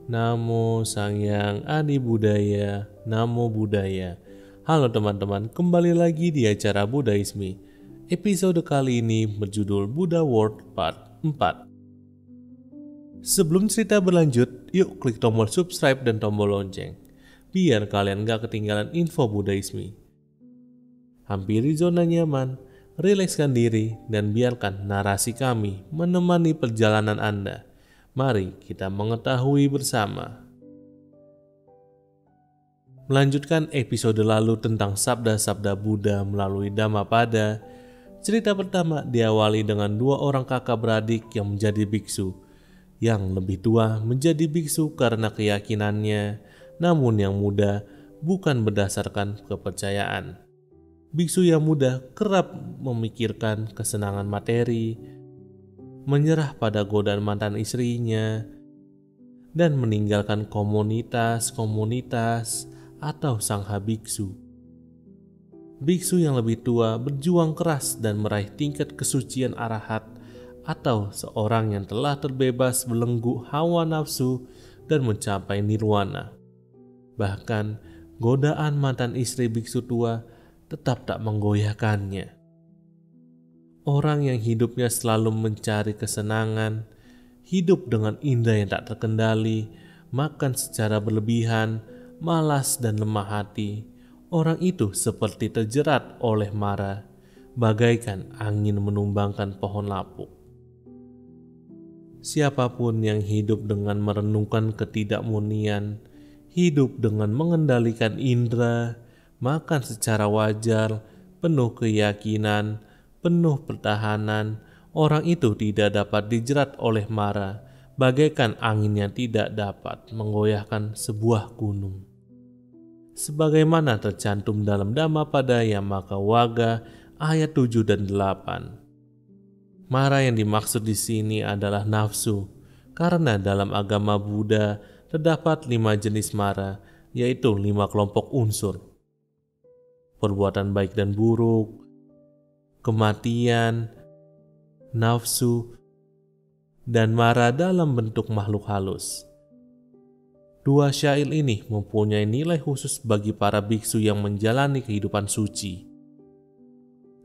Namo Sangyang Adi Budaya, Namo Buddhaya. Halo teman-teman, kembali lagi di acara Budaisme. Episode kali ini berjudul Buddha World Part 4. Sebelum cerita berlanjut, yuk klik tombol subscribe dan tombol lonceng, biar kalian gak ketinggalan info Budaisme. Hampiri zona nyaman, rilekskan diri, dan biarkan narasi kami menemani perjalanan Anda. Mari kita mengetahui bersama. Melanjutkan episode lalu tentang sabda-sabda Buddha melalui Dhammapada, cerita pertama diawali dengan dua orang kakak beradik yang menjadi biksu. Yang lebih tua menjadi biksu karena keyakinannya, namun yang muda bukan berdasarkan kepercayaan. Biksu yang muda kerap memikirkan kesenangan materi, menyerah pada godaan mantan istrinya, dan meninggalkan komunitas atau sangha biksu. Biksu yang lebih tua berjuang keras dan meraih tingkat kesucian arahat atau seorang yang telah terbebas belenggu hawa nafsu dan mencapai nirwana. Bahkan godaan mantan istri biksu tua tetap tak menggoyahkannya. Orang yang hidupnya selalu mencari kesenangan, hidup dengan indah yang tak terkendali, makan secara berlebihan, malas dan lemah hati. Orang itu seperti terjerat oleh mara, bagaikan angin menumbangkan pohon lapuk. Siapapun yang hidup dengan merenungkan ketidakmurnian, hidup dengan mengendalikan indera, makan secara wajar, penuh keyakinan, penuh pertahanan, orang itu tidak dapat dijerat oleh mara, bagaikan angin yang tidak dapat menggoyahkan sebuah gunung. Sebagaimana tercantum dalam Dhammapada Yammaka ayat 7 dan 8. Mara yang dimaksud di sini adalah nafsu, karena dalam agama Buddha terdapat 5 jenis mara, yaitu 5 kelompok unsur. Perbuatan baik dan buruk, kematian, nafsu, dan mara dalam bentuk makhluk halus. Dua syair ini mempunyai nilai khusus bagi para biksu yang menjalani kehidupan suci.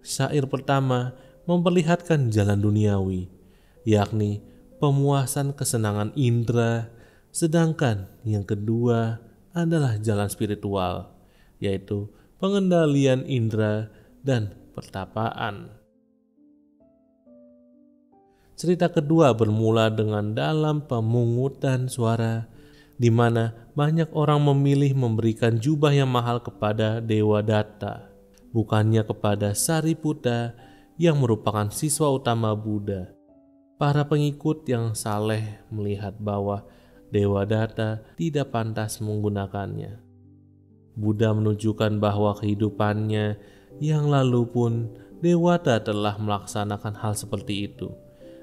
Syair pertama memperlihatkan jalan duniawi, yakni pemuasan kesenangan indera, sedangkan yang kedua adalah jalan spiritual, yaitu pengendalian indera dan pertapaan. Cerita kedua bermula dengan dalam pemungutan suara, di mana banyak orang memilih memberikan jubah yang mahal kepada Dewa Datta, bukannya kepada Sariputta yang merupakan siswa utama Buddha. Para pengikut yang saleh melihat bahwa Dewa Datta tidak pantas menggunakannya. Buddha menunjukkan bahwa kehidupannya yang lalu pun Dewata telah melaksanakan hal seperti itu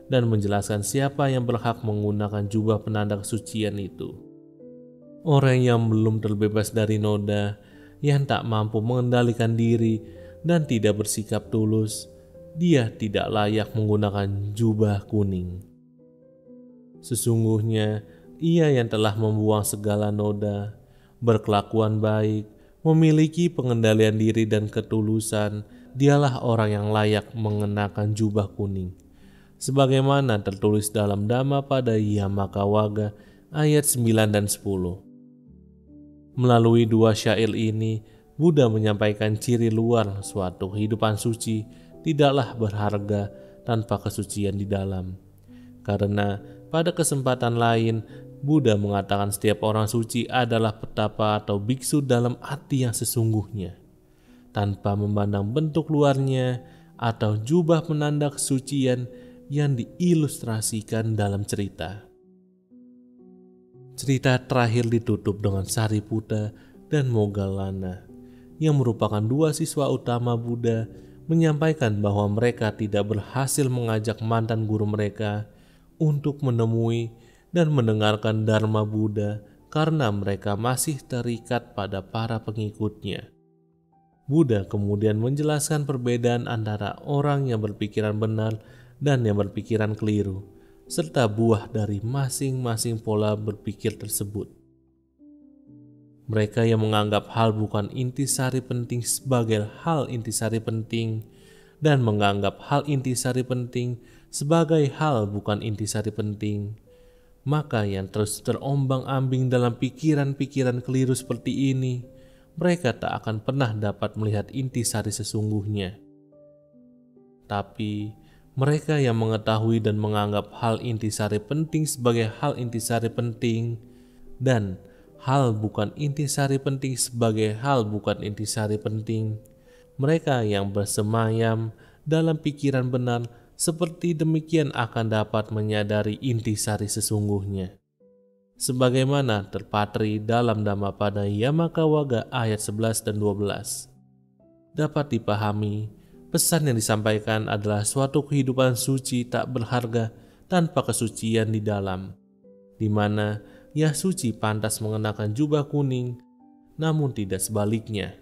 dan menjelaskan siapa yang berhak menggunakan jubah penanda kesucian itu. Orang yang belum terbebas dari noda, yang tak mampu mengendalikan diri dan tidak bersikap tulus, dia tidak layak menggunakan jubah kuning. Sesungguhnya ia yang telah membuang segala noda, berkelakuan baik, memiliki pengendalian diri dan ketulusan, dialah orang yang layak mengenakan jubah kuning. Sebagaimana tertulis dalam Dhammapada Yammaka ayat 9 dan 10. Melalui dua syair ini, Buddha menyampaikan ciri luar suatu kehidupan suci tidaklah berharga tanpa kesucian di dalam. Karena pada kesempatan lain, Buddha mengatakan setiap orang suci adalah petapa atau biksu dalam arti yang sesungguhnya, tanpa memandang bentuk luarnya atau jubah penanda kesucian yang diilustrasikan dalam cerita. Cerita terakhir ditutup dengan Sariputta dan Moggallana, yang merupakan dua siswa utama Buddha, menyampaikan bahwa mereka tidak berhasil mengajak mantan guru mereka untuk menemui dan mendengarkan Dharma Buddha karena mereka masih terikat pada para pengikutnya. Buddha kemudian menjelaskan perbedaan antara orang yang berpikiran benar dan yang berpikiran keliru, serta buah dari masing-masing pola berpikir tersebut. Mereka yang menganggap hal bukan intisari penting sebagai hal intisari penting dan menganggap hal intisari penting sebagai hal bukan intisari penting, maka yang terus terombang-ambing dalam pikiran-pikiran keliru seperti ini, mereka tak akan pernah dapat melihat intisari sesungguhnya. Tapi mereka yang mengetahui dan menganggap hal intisari penting sebagai hal intisari penting dan hal bukan intisari penting sebagai hal bukan intisari penting, mereka yang bersemayam dalam pikiran benar seperti demikian akan dapat menyadari intisari sesungguhnya. Sebagaimana terpatri dalam Dhammapada Yamakawagga ayat 11 dan 12. Dapat dipahami, pesan yang disampaikan adalah suatu kehidupan suci tak berharga tanpa kesucian di dalam, di mana yang suci pantas mengenakan jubah kuning, namun tidak sebaliknya.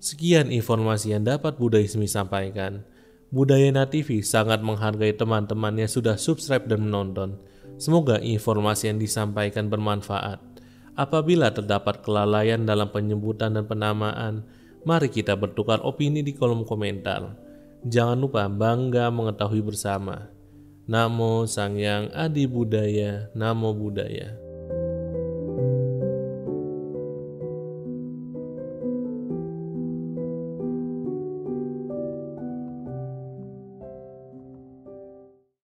Sekian informasi yang dapat Buddha Ismi sampaikan. Budayana TV sangat menghargai teman-teman yang sudah subscribe dan menonton. Semoga informasi yang disampaikan bermanfaat. Apabila terdapat kelalaian dalam penyebutan dan penamaan, mari kita bertukar opini di kolom komentar. Jangan lupa bangga mengetahui bersama. Namo Sang Hyang Adi Budaya, Namo Buddhaya.